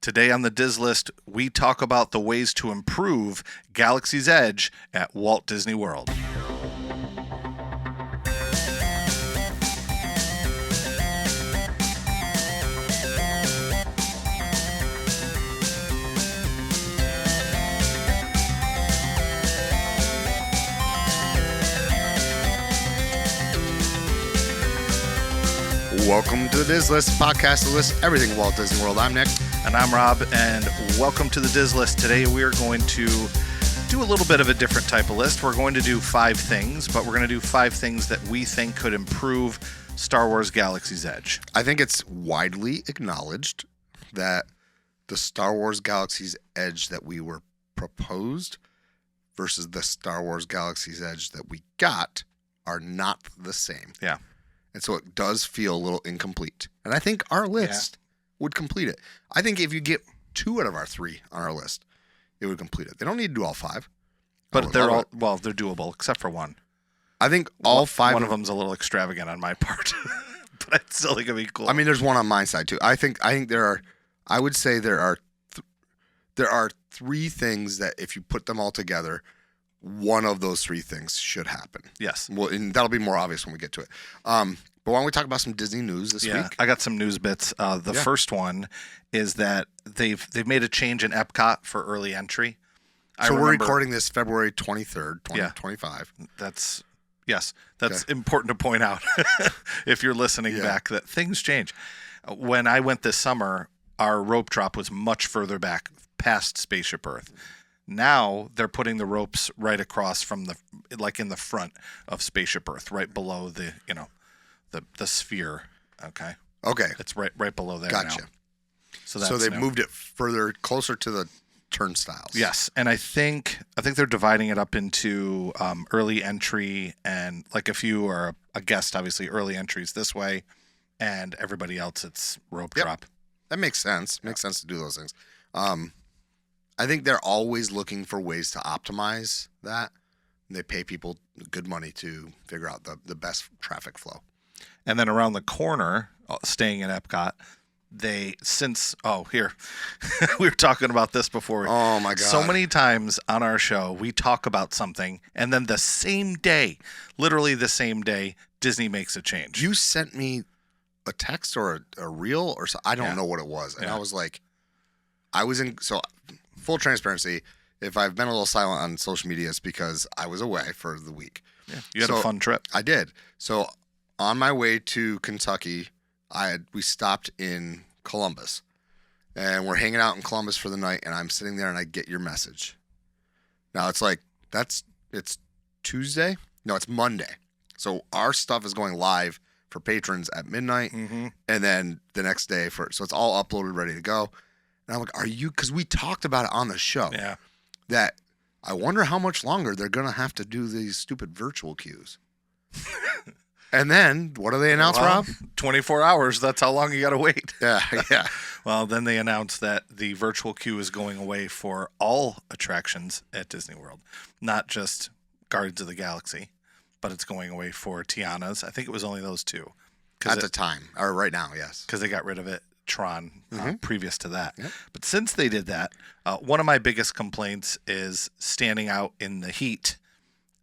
Today on the Diz List, we talk about the ways to improve Galaxy's Edge at Walt Disney World. Welcome to the Diz List podcast that lists everything Walt Disney World. I'm Nick. And I'm Rob, and welcome to the Diz List. Today we are going to do a little bit of a different type of list. We're going to do 5 things, but we're going to do 5 things that we think could improve Star Wars Galaxy's Edge. I think it's widely acknowledged that the Star Wars Galaxy's Edge that we were proposed versus the Star Wars Galaxy's Edge that we got are not the same. Yeah. And so it does feel a little incomplete. And I think our list would complete it. I think if you get 2 out of our 3 on our list, it would complete it. They don't need to do all 5. But they're all, well, they're doable, except for one. I think all 5. One of them's a little extravagant on my part. But I still think it'd be cool. I mean, there's one on my side too. I think there are, I would say there are 3 things that if you put them all together, one of those 3 things should happen. Yes. Well, and that'll be more obvious when we get to it. But why don't we talk about some Disney news this week? I got some news bits. The first one is that they've made a change in Epcot for early entry. So we're recording this February 23rd, 2025. That's important to point out if you're listening back, that things change. When I went this summer, our rope drop was much further back past Spaceship Earth. Now they're putting the ropes right across from in the front of Spaceship Earth, right below the sphere. Okay. It's right below there. Gotcha. Now. So they moved it further, closer to the turnstiles. Yes, and I think they're dividing it up into early entry, and like if you are a guest, obviously early entries this way, and everybody else it's rope drop. That makes sense. Makes sense to do those things. I think they're always looking for ways to optimize that. They pay people good money to figure out the best traffic flow. And then around the corner, staying in Epcot, we were talking about this before. Oh my God. So many times on our show, we talk about something, and then the same day, literally the same day, Disney makes a change. You sent me a text or a reel or so. I don't know what it was. And I was like, so full transparency, if I've been a little silent on social media, it's because I was away for the week. Yeah, you had a fun trip. I did. So on my way to Kentucky, we stopped in Columbus, and we're hanging out in Columbus for the night, and I'm sitting there and I get your message. Now it's like, it's Tuesday? No, it's Monday. So our stuff is going live for patrons at midnight, and then the next day so it's all uploaded, ready to go. And I'm like, because we talked about it on the show, that I wonder how much longer they're going to have to do these stupid virtual queues. And then, what do they announce, Rob? 24 hours, that's how long you got to wait. Yeah. Well, then they announced that the virtual queue is going away for all attractions at Disney World, not just Guardians of the Galaxy, but it's going away for Tiana's. I think it was only those 2. At the time, or right now, yes. Because they got rid of it. Tron previous to that. Yep. But since they did that, one of my biggest complaints is standing out in the heat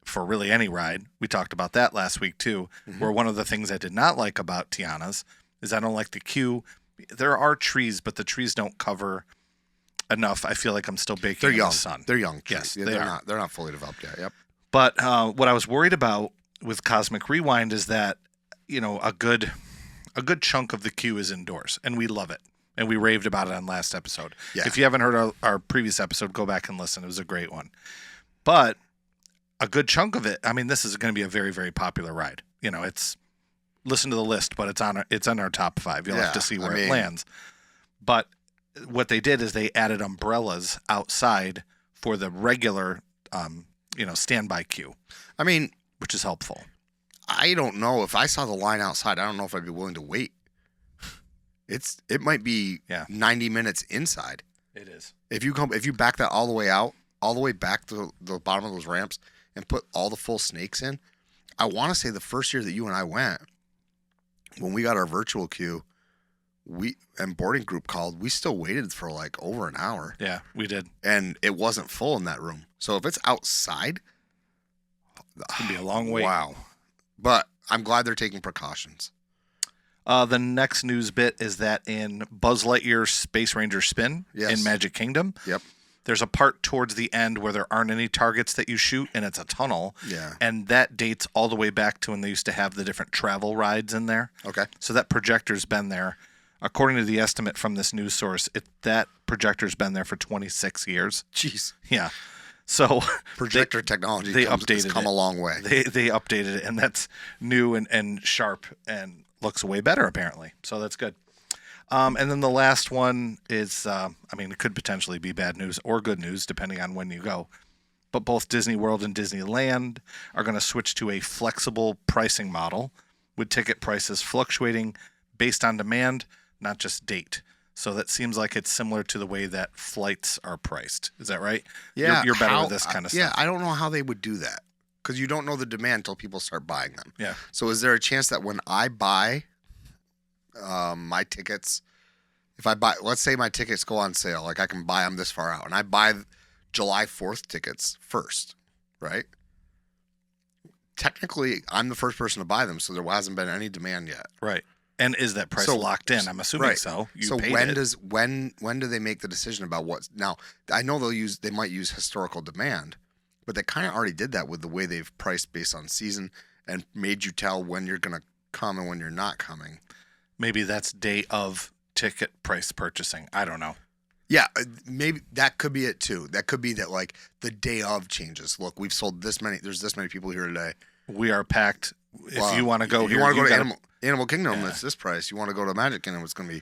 for really any ride. We talked about that last week too, where one of the things I did not like about Tiana's is I don't like the queue. There are trees, but the trees don't cover enough. I feel like I'm still baking in the sun. They're young trees. Yes, they're not fully developed yet. Yep. But what I was worried about with Cosmic Rewind is that, a good chunk of the queue is indoors, and we love it. And we raved about it on last episode. Yeah. If you haven't heard our previous episode, go back and listen. It was a great one. But a good chunk of it, I mean, this is going to be a very, very popular ride. It's, listen to the list, but it's on our top 5. You'll have to see where it lands. But what they did is they added umbrellas outside for the regular, standby queue. I mean, which is helpful. I don't know. If I saw the line outside, I don't know if I'd be willing to wait. It might be 90 minutes inside. It is. If you back that all the way out, all the way back to the bottom of those ramps and put all the full snakes in, I want to say the first year that you and I went, when we got our virtual queue, boarding group called. We still waited for like over an hour. Yeah, we did. And it wasn't full in that room. So if it's outside, it's going to be a long wait. Wow. But I'm glad they're taking precautions. The next news bit is that in Buzz Lightyear's Space Ranger Spin in Magic Kingdom, there's a part towards the end where there aren't any targets that you shoot, and it's a tunnel. Yeah. And that dates all the way back to when they used to have the different travel rides in there. Okay. So that projector's been there. According to the estimate from this news source, that projector's been there for 26 years. Jeez. Yeah. So projector technology has come a long way. They updated it, and that's new and sharp and looks way better, apparently. So that's good. And then the last one is, it could potentially be bad news or good news, depending on when you go. But both Disney World and Disneyland are going to switch to a flexible pricing model with ticket prices fluctuating based on demand, not just date. So that seems like it's similar to the way that flights are priced. Is that right? Yeah. You're better with this kind of stuff. Yeah, I don't know how they would do that because you don't know the demand until people start buying them. Yeah. So is there a chance that when I buy my tickets, let's say my tickets go on sale, like I can buy them this far out, and I buy July 4th tickets first, right? Technically, I'm the first person to buy them, so there hasn't been any demand yet. Right. And is that price locked in? I'm assuming so. So when do they make the decision about what? Now, I know they might use historical demand, but they kind of already did that with the way they've priced based on season and made you tell when you're going to come and when you're not coming. Maybe that's day of ticket price purchasing. I don't know. Yeah, maybe that could be it too. That could be that like the day of changes. Look, we've sold this many. There's this many people here today. We are packed. If you want to go, you want to go to Animal Kingdom, it's this price. You want to go to Magic Kingdom, it's going to be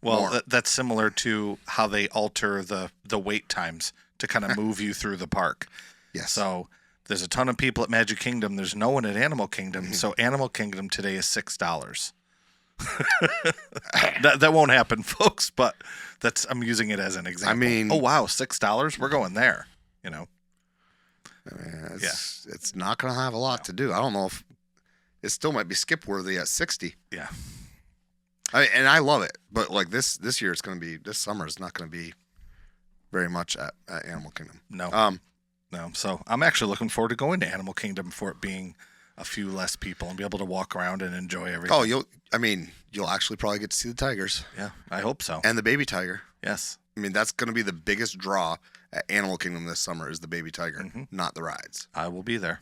more. That's similar to how they alter the wait times to kind of move you through the park. Yes. So there's a ton of people at Magic Kingdom. There's no one at Animal Kingdom. Mm-hmm. So Animal Kingdom today is $6. that won't happen, folks. But I'm using it as an example. I mean, oh wow, $6. We're going there. It's not going to have a lot to do. I don't know if it still might be skip worthy at 60. Yeah. And I love it, but like this year, this summer is not going to be very much at Animal Kingdom. No. No. So I'm actually looking forward to going to Animal Kingdom for it being a few less people and be able to walk around and enjoy everything. Oh, you'll actually probably get to see the tigers. Yeah, I hope so. And the baby tiger. Yes. I mean, that's going to be the biggest draw at Animal Kingdom this summer is the baby tiger, not the rides. I will be there.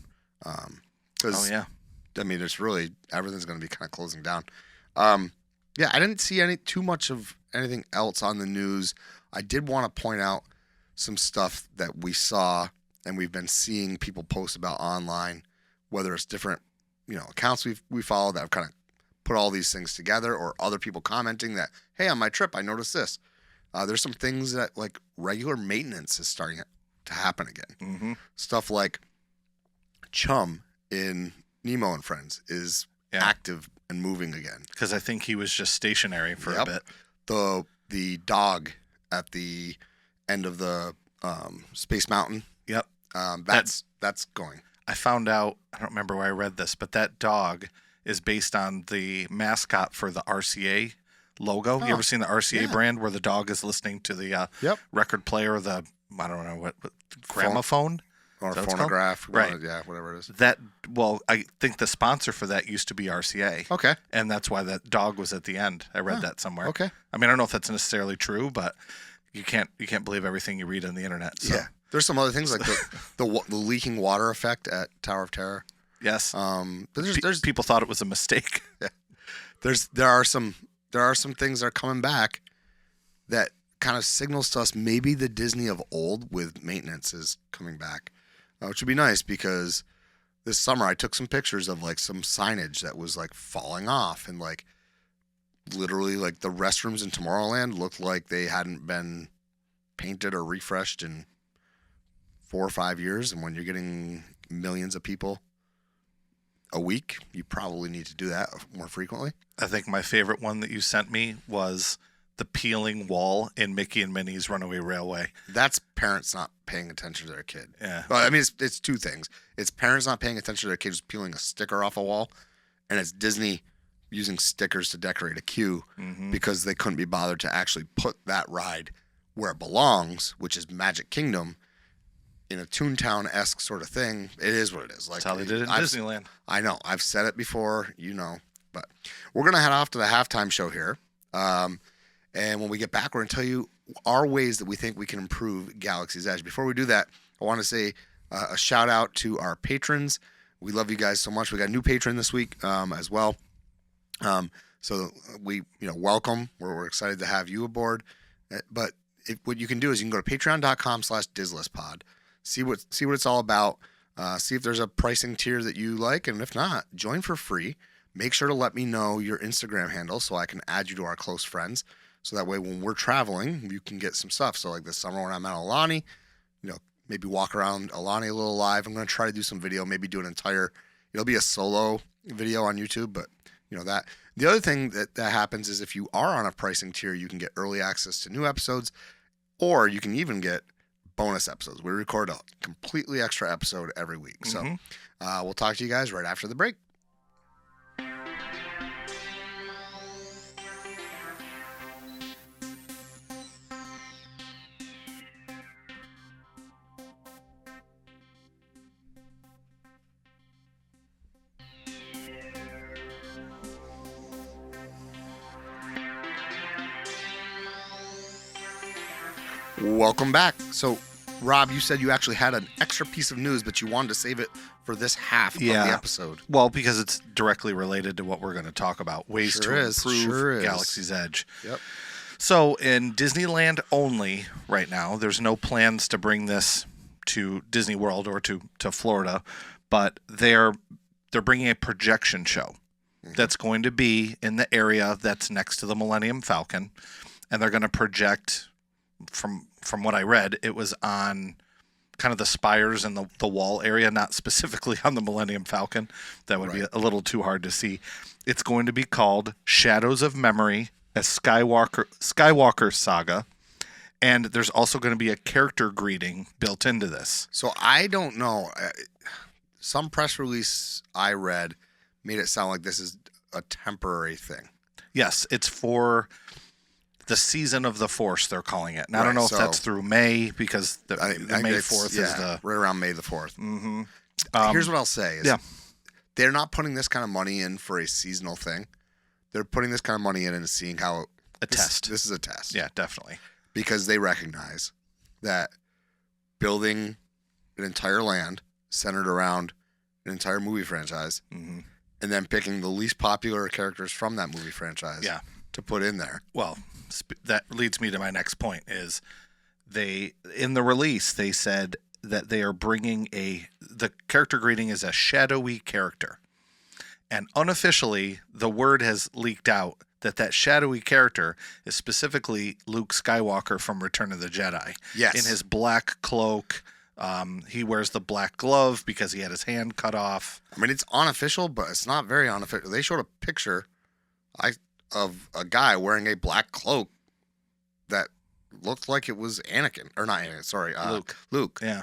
It's really, everything's going to be kind of closing down. I didn't see too much of anything else on the news. I did want to point out some stuff that we saw and we've been seeing people post about online, whether it's different, accounts we follow that have kind of put all these things together, or other people commenting that, hey, on my trip, I noticed this. There's some things that like regular maintenance is starting to happen again. Mm-hmm. Stuff like Chum in Nemo and Friends is active and moving again. Because I think he was just stationary for a bit. The dog at the end of the Space Mountain. Yep. That's going. I found out, I don't remember where I read this, but that dog is based on the mascot for the RCA logo. You ever seen the RCA brand where the dog is listening to the record player, I don't know what gramophone? Or phonograph. Right. Yeah, whatever it is. I think the sponsor for that used to be RCA. Okay. And that's why that dog was at the end. I read that somewhere. Okay. I mean, I don't know if that's necessarily true, but you can't believe everything you read on the internet. So. Yeah. There's some other things like the leaking water effect at Tower of Terror. Yes. But there's people thought it was a mistake. Yeah. There are some things that are coming back that kind of signals to us maybe the Disney of old with maintenance is coming back, which would be nice because this summer I took some pictures of like some signage that was like falling off and like literally like the restrooms in Tomorrowland looked like they hadn't been painted or refreshed in 4 or 5 years. And when you're getting millions of people a week, you probably need to do that more frequently. I think my favorite one that you sent me was the peeling wall in Mickey and Minnie's Runaway Railway. That's parents not paying attention to their kid. Yeah. Well, I mean, it's two things. It's parents not paying attention to their kids peeling a sticker off a wall, and it's Disney using stickers to decorate a queue because they couldn't be bothered to actually put that ride where it belongs, which is Magic Kingdom, in a Toontown-esque sort of thing. It is what it is. That's how they did it in Disneyland. I know. I've said it before, But we're going to head off to the halftime show here. And when we get back, we're going to tell you our ways that we think we can improve Galaxy's Edge. Before we do that, I want to say a shout out to our patrons. We love you guys so much. We got a new patron this week as well. So we, welcome. We're excited to have you aboard. But what you can do is you can go to patreon.com/DizListPod. See what it's all about. See if there's a pricing tier that you like, and if not, join for free. Make sure to let me know your Instagram handle so I can add you to our close friends. So that way, when we're traveling, you can get some stuff. So like this summer when I'm at Alani, maybe walk around Alani a little live. I'm going to try to do some video, maybe do it'll be a solo video on YouTube, but that. The other thing that happens is if you are on a pricing tier, you can get early access to new episodes, or you can even get bonus episodes. We record a completely extra episode every week. So we'll talk to you guys right after the break. Welcome back. So, Rob, you said you actually had an extra piece of news, but you wanted to save it for this half of the episode. Well, because it's directly related to what we're going to talk about. Ways to improve Galaxy's Edge. Yep. So, in Disneyland only right now, there's no plans to bring this to Disney World or to Florida, but they're bringing a projection show that's going to be in the area that's next to the Millennium Falcon, and they're going to project... From what I read, it was on kind of the spires and the wall area, not specifically on the Millennium Falcon. That would be a little too hard to see. It's going to be called Shadows of Memory, a Skywalker Saga, and there's also going to be a character greeting built into this. So I don't know. Some press release I read made it sound like this is a temporary thing. Yes, it's for... the season of the Force, they're calling it. And I don't know if that's through May, because the May 4th is the... right around May the 4th. Mm-hmm. Here's what I'll say. Is they're not putting this kind of money in for a seasonal thing. They're putting this kind of money in and seeing how... test. This is a test. Yeah, definitely. Because they recognize that building an entire land centered around an entire movie franchise and then picking the least popular characters from that movie franchise to put in there. Well... that leads me to my next point is in the release, they said that they are bringing the character greeting is a shadowy character. And unofficially, the word has leaked out that shadowy character is specifically Luke Skywalker from Return of the Jedi. Yes. In his black cloak, he wears the black glove because he had his hand cut off. I mean, it's unofficial, but it's not very unofficial. They showed a picture of a guy wearing a black cloak that looked like it was Anakin, or not Anakin, sorry, Luke. Yeah.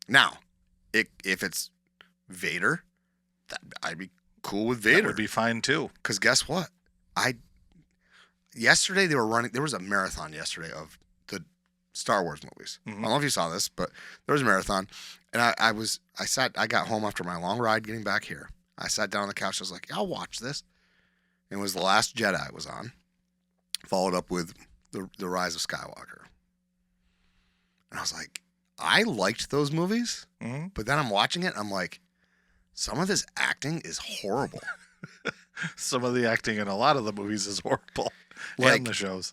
Now, if it's Vader, I'd be cool with Vader. That would be fine too. Because guess what? Yesterday there was a marathon yesterday of the Star Wars movies. I don't know if you saw this, but there was a marathon, and I got home after my long ride getting back here. I sat down on the couch. I was like, I'll watch this. It was The Last Jedi was on, followed up with the Rise of Skywalker. And I was like, I liked those movies, but then I'm watching it, and I'm like, some of this acting is horrible. Some of the acting in a lot of the movies is horrible. And the shows.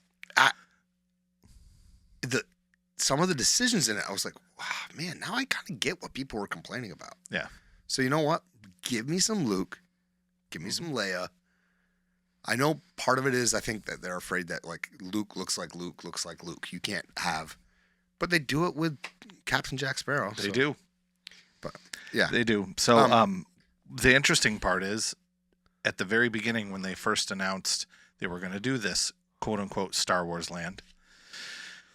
Some of the decisions in it, I was like, wow, man, now I kind of get what people were complaining about. Yeah. So you know what? Give me some Luke. Give me some Leia. I know part of it is I think that they're afraid that like Luke looks like Luke looks like Luke. You can't have, but they do it with Captain Jack Sparrow. They do, but yeah, they do. So the interesting part is at the very beginning when they first announced they were going to do this quote unquote Star Wars land,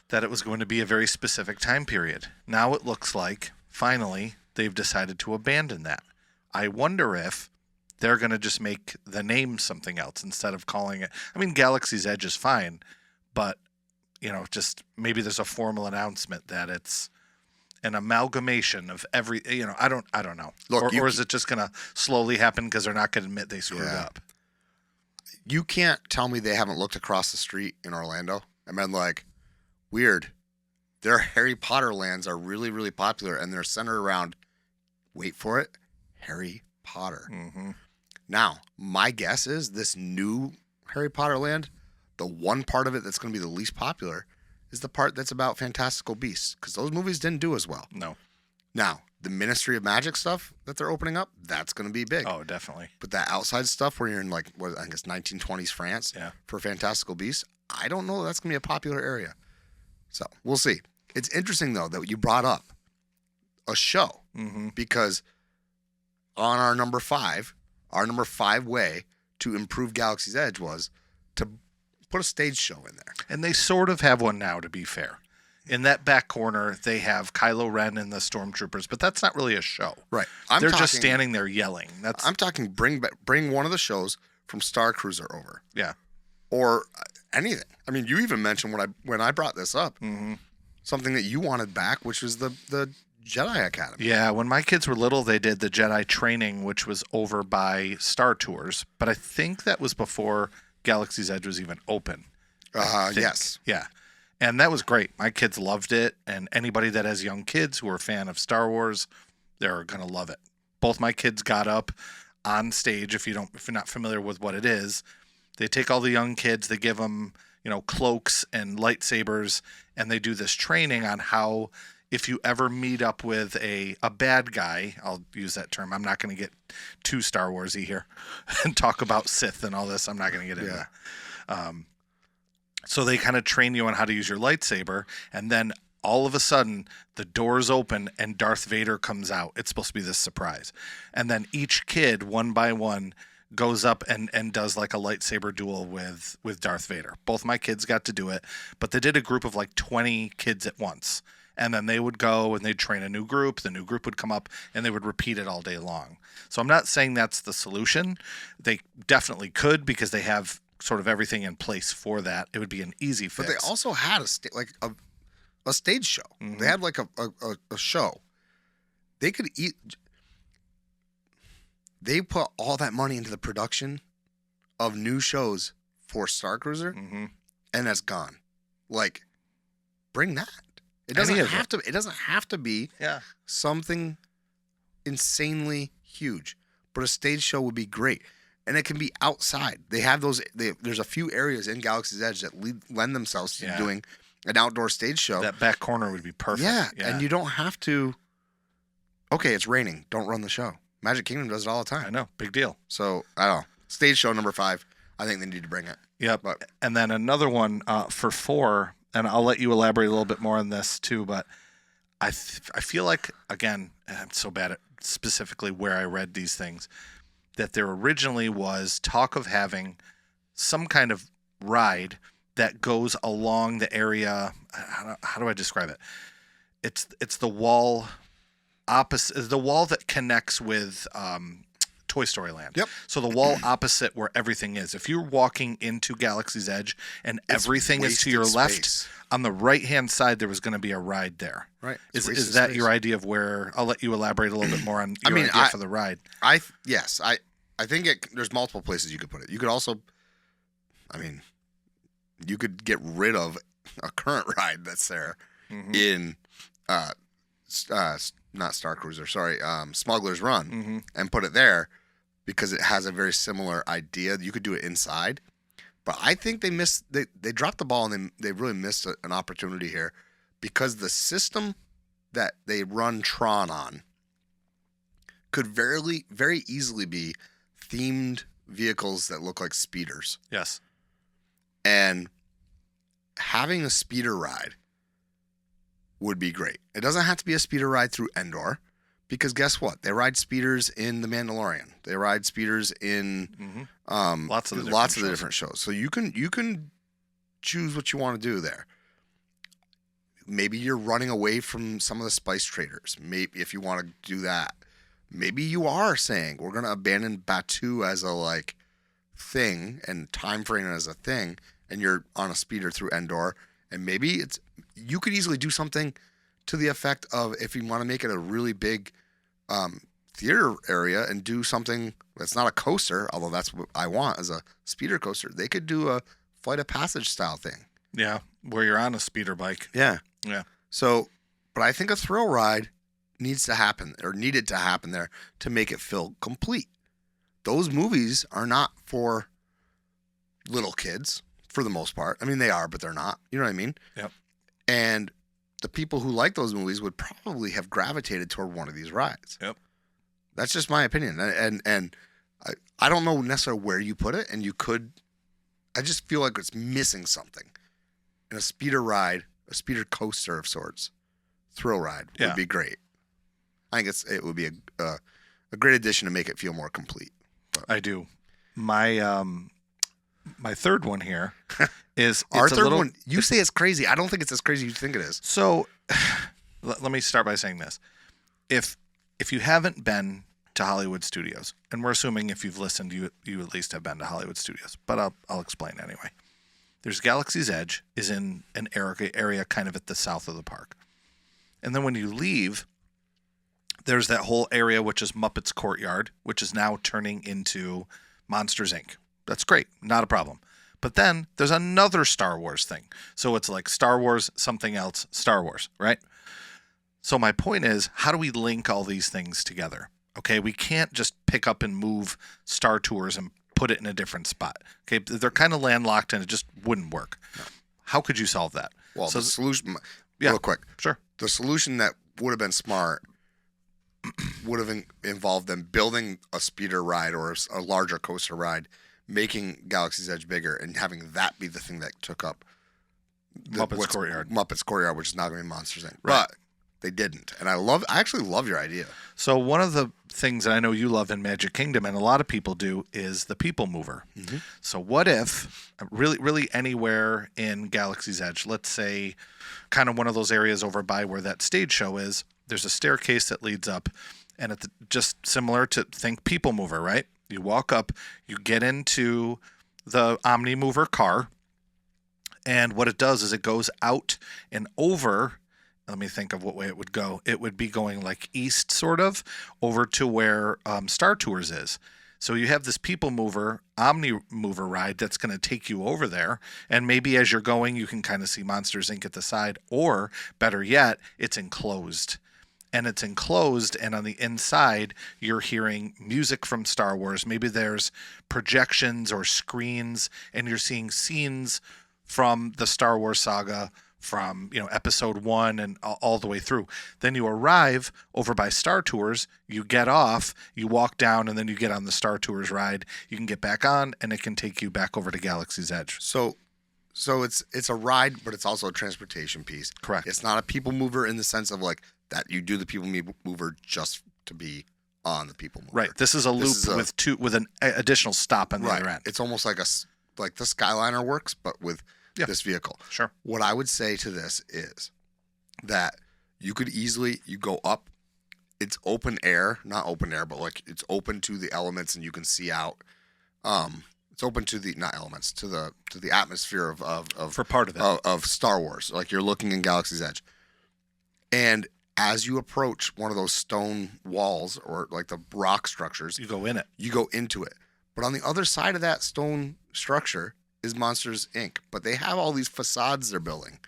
that it was going to be a very specific time period. Now it looks like finally they've decided to abandon that. I wonder if they're going to just make the name something else instead of calling it. I mean, Galaxy's Edge is fine, but just maybe there's a formal announcement that it's an amalgamation of every. I don't know. Look, or is it just going to slowly happen because they're not going to admit they screwed up? You can't tell me they haven't looked across the street in Orlando and been like, weird. Their Harry Potter lands are really, really popular, and they're centered around, wait for it, Harry Potter. Mm-hmm. Now, my guess is this new Harry Potter land, the one part of it that's going to be the least popular is the part that's about fantastical beasts, because those movies didn't do as well. No. Now, the Ministry of Magic stuff that they're opening up, that's going to be big. Oh, definitely. But that outside stuff where you're in, I guess 1920s France for fantastical beasts, I don't know that's going to be a popular area. So we'll see. It's interesting, though, that you brought up a show because on our number 5 way to improve Galaxy's Edge was to put a stage show in there. And they sort of have one now, to be fair. In that back corner, they have Kylo Ren and the Stormtroopers, but that's not really a show. Right. They're just standing there yelling. I'm talking bring one of the shows from Star Cruiser over. Yeah. Or anything. I mean, you even mentioned when I brought this up, something that you wanted back, which was the Jedi Academy. Yeah, when my kids were little, they did the Jedi training, which was over by Star Tours, but I think that was before Galaxy's Edge was even open. Yes. Yeah. And that was great. My kids loved it, and anybody that has young kids who are a fan of Star Wars, they're going to love it. Both my kids got up on stage. If you're not familiar with what it is, they take all the young kids, they give them, cloaks and lightsabers, and they do this training on how, if you ever meet up with a bad guy, I'll use that term. I'm not going to get too Star Warsy here and talk about Sith and all this. I'm not going to get into that. So they kind of train you on how to use your lightsaber, and then all of a sudden the doors open and Darth Vader comes out. It's supposed to be this surprise. And then each kid, one by one, goes up and does like a lightsaber duel with Darth Vader. Both my kids got to do it, but they did a group of like 20 kids at once. And then they would go and they'd train a new group. The new group would come up and they would repeat it all day long. So I'm not saying that's the solution. They definitely could because they have sort of everything in place for that. It would be an easy fix. But they also had a stage show. They had like a show. They could eat. They put all that money into the production of new shows for Star Cruiser, and that's gone. Like, bring that. It doesn't have to. It doesn't have to be something insanely huge, but a stage show would be great, and it can be outside. They have those. There's a few areas in Galaxy's Edge that lend themselves to doing an outdoor stage show. That back corner would be perfect. Yeah, and you don't have to. Okay, it's raining. Don't run the show. Magic Kingdom does it all the time. I know, big deal. So I don't know. Stage show number 5. I think they need to bring it. Yep. And then another one for 4. And I'll let you elaborate a little bit more on this too, but I feel like, again, I'm so bad at specifically where I read these things, that there originally was talk of having some kind of ride that goes along the area. How do I describe it? It's the wall opposite, the wall that connects with Toy Story Land. Yep. So the wall opposite where everything is. If you're walking into Galaxy's Edge and everything is to your left, on the right-hand side, there was going to be a ride there. Right. Is that your idea of where? I'll let you elaborate a little bit more on your idea for the ride. Yes. I think there's multiple places you could put it. You could also, you could get rid of a current ride that's there in not Star Cruiser, sorry, Smuggler's Run, and put it there because it has a very similar idea. You could do it inside, but I think they dropped the ball and they really missed an opportunity here because the system that they run Tron on could very, very easily be themed vehicles that look like speeders. Yes. And having a speeder ride would be great. It doesn't have to be a speeder ride through Endor, because guess what? They ride speeders in The Mandalorian. They ride speeders in lots of the different shows. So you can choose what you want to do there. Maybe you're running away from some of the spice traders. Maybe if you want to do that. maybe you are saying we're going to abandon Batuu as a like thing and time frame as a thing, and you're on a speeder through Endor, and maybe you could easily do something to the effect of, if you want to make it a really big theater area and do something that's not a coaster, although that's what I want as a speeder coaster, they could do a Flight of Passage style thing. Yeah, where you're on a speeder bike. Yeah. Yeah. So, but I think a thrill ride needed to happen there to make it feel complete. Those movies are not for little kids for the most part. I mean, they are, but they're not. You know what I mean? Yep. And the people who like those movies would probably have gravitated toward one of these rides. Yep. That's just my opinion. And I don't know necessarily where you put it, and you could, I just feel like it's missing something. And a speeder ride, a speeder coaster of sorts, thrill ride would be great. I think it would be a great addition to make it feel more complete. But. I do. My third one here is our third one. You say it's crazy. I don't think it's as crazy as you think it is. So, let me start by saying this: if you haven't been to Hollywood Studios, and we're assuming if you've listened, you at least have been to Hollywood Studios, but I'll explain anyway. There's Galaxy's Edge is in an area kind of at the south of the park, and then when you leave, there's that whole area which is Muppets Courtyard, which is now turning into Monsters Inc. That's great, not a problem. But then there's another Star Wars thing. So it's like Star Wars, something else, Star Wars, right? So my point is, how do we link all these things together? Okay, we can't just pick up and move Star Tours and put it in a different spot. Okay, they're kind of landlocked and it just wouldn't work. No. How could you solve that? Well, the solution, real quick. Sure. The solution that would have been smart would have involved them building a speeder ride or a larger coaster ride, making Galaxy's Edge bigger, and having that be the thing that took up Muppets Courtyard, which is not going to be Monsters Inc. Right. But they didn't, and I actually love your idea. So one of the things that I know you love in Magic Kingdom, and a lot of people do, is the People Mover. Mm-hmm. So what if really anywhere in Galaxy's Edge, let's say kind of one of those areas over by where that stage show is, there's a staircase that leads up, and it's just similar to think People Mover, right? You walk up, you get into the Omni Mover car, and what it does is it goes out and over. Let me think of what way it would go. It would be going like east, sort of, over to where Star Tours is. So you have this People Mover, Omni Mover ride that's going to take you over there, and maybe as you're going, you can kind of see Monsters Inc. at the side, or better yet, it's enclosed. And it's enclosed, and on the inside, you're hearing music from Star Wars. Maybe there's projections or screens, and you're seeing scenes from the Star Wars saga from, episode 1 and all the way through. Then you arrive over by Star Tours, you get off, you walk down, and then you get on the Star Tours ride. You can get back on, and it can take you back over to Galaxy's Edge. So it's a ride, but it's also a transportation piece. Correct. It's not a people mover in the sense of like that you do the people mover just to be on the people mover. Right. This is a loop with an additional stop on the other end. It's almost like the Skyliner works, but with this vehicle. Sure. What I would say to this is that you could easily go up. It's open air, not open air, but like it's open to the elements, and you can see out. It's open to the not elements to the atmosphere of for part of it of Star Wars. Like you're looking in Galaxy's Edge, and as you approach one of those stone walls or like the rock structures, you go in it. You go into it. But on the other side of that stone structure is Monsters Inc. But they have all these facades they're building.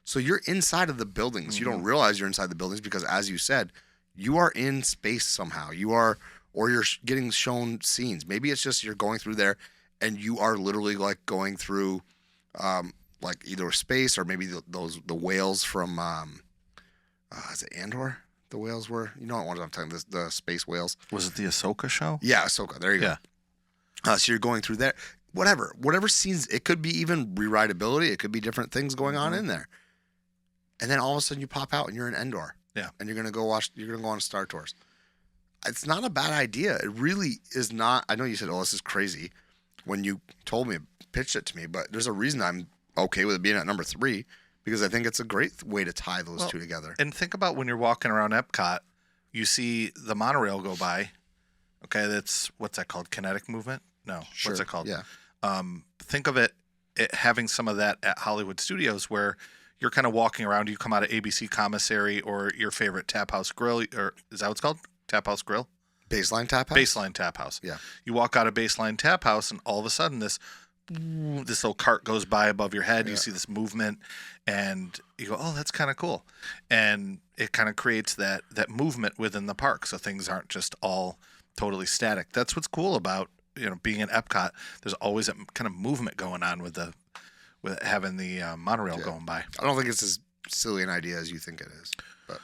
So you're inside of the buildings. Mm-hmm. You don't realize you're inside the buildings because, as you said, you are in space somehow. You're getting shown scenes. Maybe it's just you're going through there and you are literally like going through like either space or maybe the whales from is it Andor? The whales were, you know what I'm talking about, the space whales. Was it the Ahsoka show? Yeah, Ahsoka. There you go. So you're going through there. Whatever scenes, it could be even rewritability. It could be different things going on in there. And then all of a sudden you pop out and you're in Endor. Yeah. And you're going to go on Star Tours. It's not a bad idea. It really is not. I know you said, oh, this is crazy when you told me, pitched it to me, but there's a reason I'm okay with it being at number 3 because I think it's a great way to tie those two together. And think about when you're walking around Epcot, you see the monorail go by. Okay, what's that called? Kinetic movement? No, Sure. What's it called? Yeah. Think of it having some of that at Hollywood Studios, where you're kind of walking around. You come out of ABC Commissary or your favorite Tap House Grill, or is that what it's called? Tap House Grill? Baseline Tap House? Baseline Tap House. Yeah. You walk out of Baseline Tap House, and all of a sudden this little cart goes by above your head. Yeah. You see this movement, and you go, oh, that's kind of cool. And it kind of creates that movement within the park, so things aren't just all totally static. That's what's cool about, being in Epcot. There's always a kind of movement going on with having the monorail going by. I don't think it's as silly an idea as you think it is. But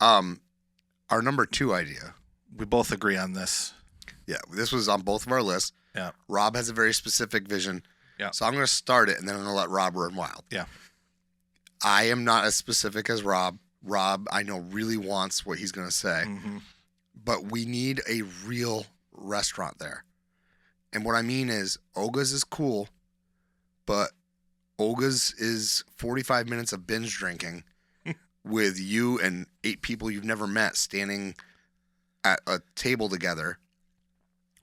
our number 2 idea. We both agree on this. Yeah, this was on both of our lists. Yeah. Rob has a very specific vision. Yeah. So I'm going to start it, and then I'm going to let Rob run wild. Yeah. I am not as specific as Rob. Rob, I know, really wants what he's going to say. Mm-hmm. But we need a real restaurant there. And what I mean is, Oga's is cool, but Oga's is 45 minutes of binge drinking with you and 8 people you've never met standing at a table together,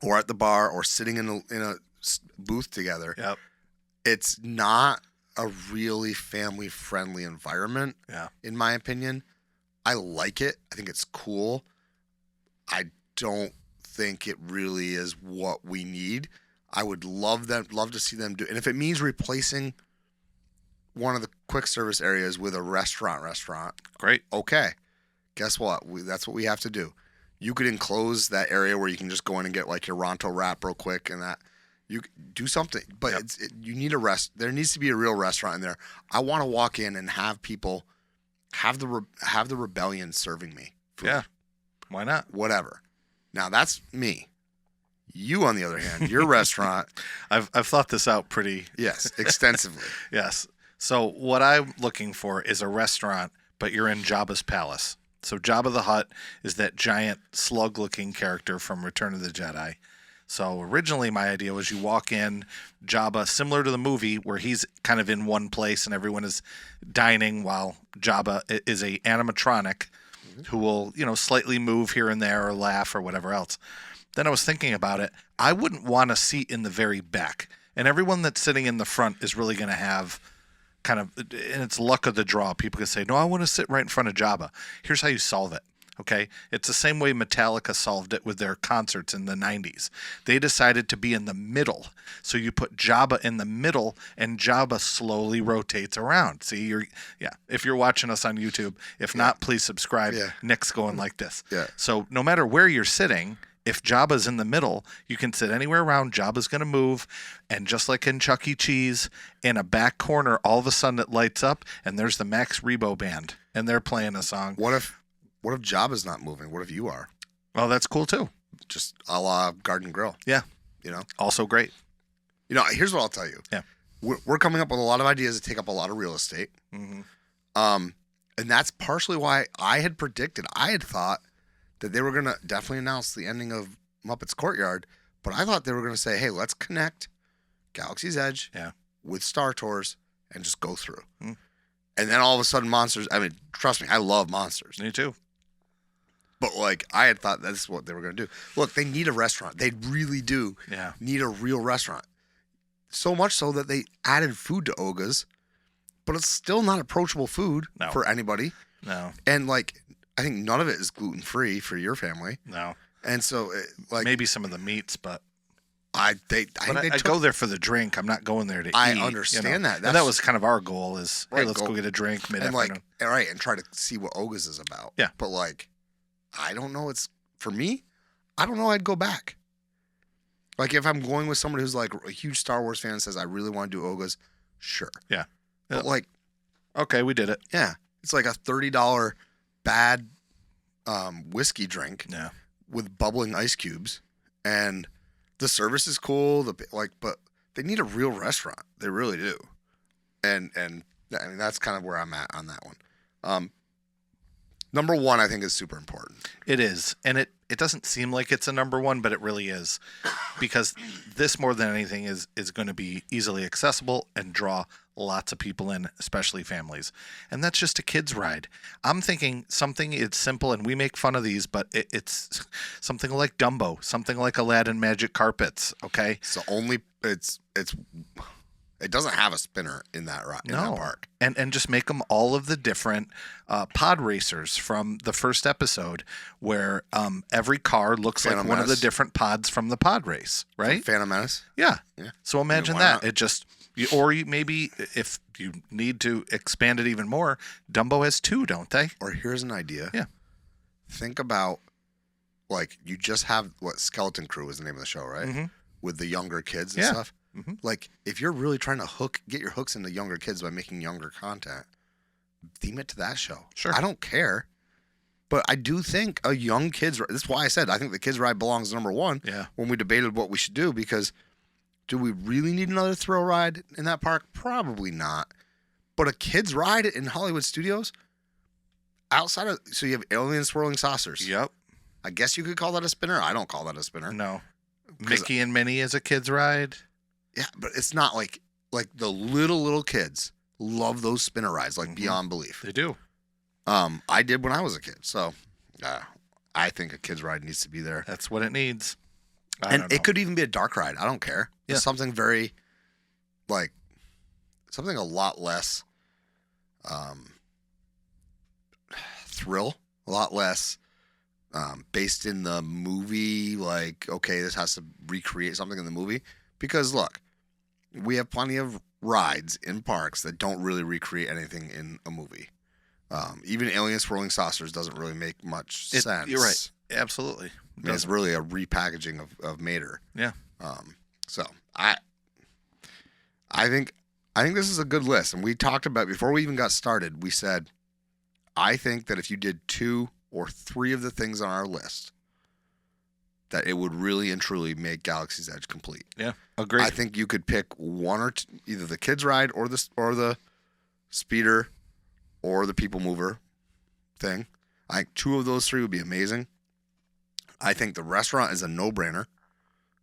or at the bar, or sitting in a booth together. Yep. It's not a really family-friendly environment, in my opinion. I like it. I think it's cool. I don't think it really is what we need. I would love to see them do, and if it means replacing one of the quick service areas with a restaurant, great. Okay. Guess what? That's what we have to do. You could enclose that area where you can just go in and get like your Ronto wrap real quick, and that you do something. But you need a rest. There needs to be a real restaurant in there. I want to walk in and have people have the rebellion serving me food. Yeah. Why not? Whatever. Now that's me. You, on the other hand, your restaurant. I've thought this out pretty. Yes, extensively. Yes. So what I'm looking for is a restaurant, but you're in Jabba's palace. So Jabba the Hutt is that giant slug-looking character from Return of the Jedi. So originally my idea was you walk in, Jabba, similar to the movie, where he's kind of in one place and everyone is dining while Jabba is a animatronic who will, slightly move here and there or laugh or whatever else. Then I was thinking about it. I wouldn't want a seat in the very back. And everyone that's sitting in the front is really going to have kind of, and it's luck of the draw. People can say, no, I want to sit right in front of Jabba. Here's how you solve it. Okay. It's the same way Metallica solved it with their concerts in the 90s. They decided to be in the middle. So you put Jabba in the middle and Jabba slowly rotates around. See, if you're watching us on YouTube, if not, please subscribe. Yeah. Nick's going like this. Yeah. So no matter where you're sitting, if Jabba's in the middle, you can sit anywhere around. Jabba's going to move. And just like in Chuck E. Cheese, in a back corner, all of a sudden it lights up and there's the Max Rebo band and they're playing a song. What if Jabba's not moving? What if you are? Well, that's cool too. Just a la Garden Grill. Yeah. Also great. Here's what I'll tell you. Yeah. We're coming up with a lot of ideas that take up a lot of real estate. Mm-hmm. And that's partially why I had thought that they were going to definitely announce the ending of Muppets Courtyard, but I thought they were going to say, hey, let's connect Galaxy's Edge with Star Tours and just go through. Mm. And then all of a sudden Monsters, trust me, I love Monsters. Me too. But I had thought that's what they were going to do. Look, they need a restaurant. They really do need a real restaurant. So much so that they added food to Oga's, but it's still not approachable food for anybody. No. And I think none of it is gluten-free for your family. No. And so, maybe some of the meats, but I go there for the drink. I'm not going there to eat. I understand that. And that was kind of our goal is, hey, let's go get a drink mid-afternoon. And try to see what Oga's is about. Yeah. But, I don't know. For me, I don't know I'd go back. If I'm going with somebody who's, a huge Star Wars fan and says, I really want to do Oga's, sure. Yeah. But, okay, we did it. Yeah. It's like a $30 bad whiskey drink with bubbling ice cubes, and the service is cool. But they need a real restaurant. They really do. And that's kind of where I'm at on that one. Number 1, I think, is super important. It is, and it doesn't seem like it's a number 1, but it really is, because this more than anything is going to be easily accessible and draw lots of people in, especially families. And that's just a kid's ride. I'm thinking something it's simple, and we make fun of these, but it's something like Dumbo, something like Aladdin Magic Carpets, okay? So it doesn't have a spinner in that that park. And just make them all of the different pod racers from the first episode, where every car looks like one of the different pods from the pod race, right? Phantom Menace? Yeah. So imagine that. Not? It just, maybe if you need to expand it even more, Dumbo has 2, don't they? Or here's an idea. Yeah. Think about, like, you just have, Skeleton Crew is the name of the show, right? Mm-hmm. With the younger kids and stuff. Mm-hmm. Like, if you're really trying to get your hooks into younger kids by making younger content, theme it to that show. Sure. I don't care. But I do think a young kids, that's why I said I think the kids ride belongs number 1 when we debated what we should do, because do we really need another thrill ride in that park? Probably not. But a kids ride in Hollywood Studios, so you have alien swirling saucers. Yep. I guess you could call that a spinner. I don't call that a spinner. No. Mickey and Minnie is a kid's ride. Yeah, but it's not like the little kids love those spinner rides beyond belief. They do. I did when I was a kid, so I think a kid's ride needs to be there. That's what it needs. And it could even be a dark ride. I don't care. Yeah. It's something something a lot less thrill, a lot less based in the movie. Like, okay, this has to recreate something in the movie. Because look, we have plenty of rides in parks that don't really recreate anything in a movie. Even Alien Swirling Saucers doesn't really make much sense. You're right. Absolutely. I mean, it's really a repackaging of Mater. Yeah. So I think this is a good list. And we talked about, before we even got started, we said, I think that if you did 2 or 3 of the things on our list, that it would really and truly make Galaxy's Edge complete. Yeah, agreed. I think you could pick 1 or 2, either the kids ride or the speeder or the people mover thing. I think 2 of those 3 would be amazing. I think the restaurant is a no-brainer,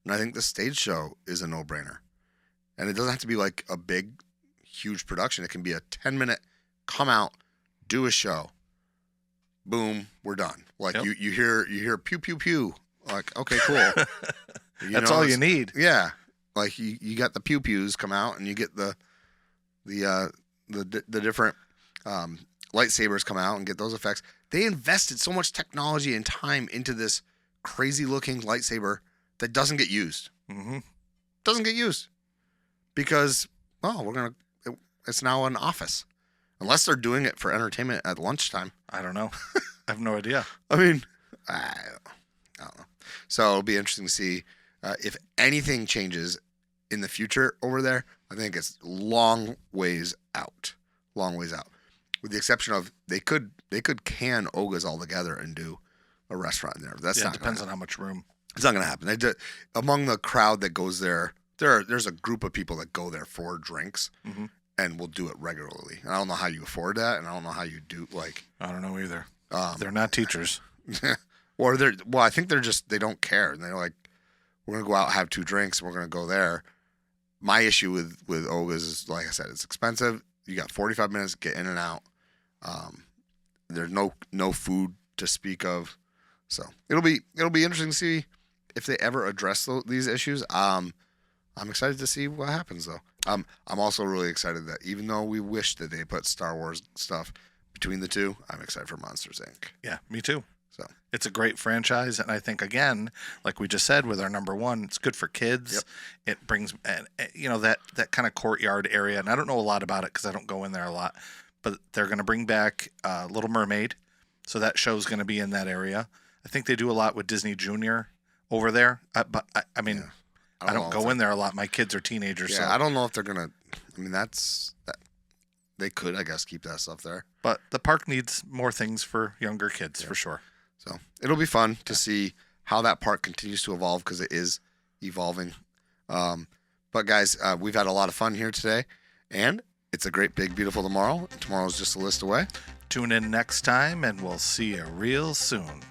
and I think the stage show is a no-brainer. And it doesn't have to be like a big, huge production. It can be a 10-minute come out, do a show, boom, we're done. Like, yep. you hear pew pew pew. Like, okay, cool. That's all you need. Yeah, like you got the pew pews come out, and you get the different lightsabers come out and get those effects. They invested so much technology and time into this crazy looking lightsaber that doesn't get used. Mm-hmm. Doesn't get used because it's now an office, unless they're doing it for entertainment at lunchtime. I don't know. I have no idea. I mean, I don't know. So it'll be interesting to see if anything changes in the future over there. I think it's long ways out. Long ways out. With the exception of they could can Ogas all together and do a restaurant in there. That's not depends on how much room. It's not going to happen. Among the crowd that goes there, there's a group of people that go there for drinks and will do it regularly. And I don't know how you afford that, and I don't know how you do I don't know either. They're not teachers. Or I think they don't care. And they're like, we're going to go out and have 2 drinks, and we're going to go there. My issue with Ogas is, like I said, it's expensive. You got 45 minutes to get in and out. There's no food to speak of. So it'll be interesting to see if they ever address these issues. I'm excited to see what happens, though. I'm also really excited that even though we wish that they put Star Wars stuff between the 2, I'm excited for Monsters, Inc. Yeah, me too. So it's a great franchise, and I think, again, like we just said with our number 1, it's good for kids. Yep. It brings that kind of courtyard area, and I don't know a lot about it because I don't go in there a lot, but they're going to bring back Little Mermaid, so that show's going to be in that area. I think they do a lot with Disney Junior over there, but I mean, I don't go in there a lot. My kids are teenagers. Yeah, so. I don't know if they're gonna. I mean, they could, I guess, keep that stuff there. But the park needs more things for younger kids, for sure. So it'll be fun to see how that park continues to evolve, because it is evolving. But guys, we've had a lot of fun here today, and it's a great, big, beautiful tomorrow. Tomorrow's just a list away. Tune in next time, and we'll see you real soon.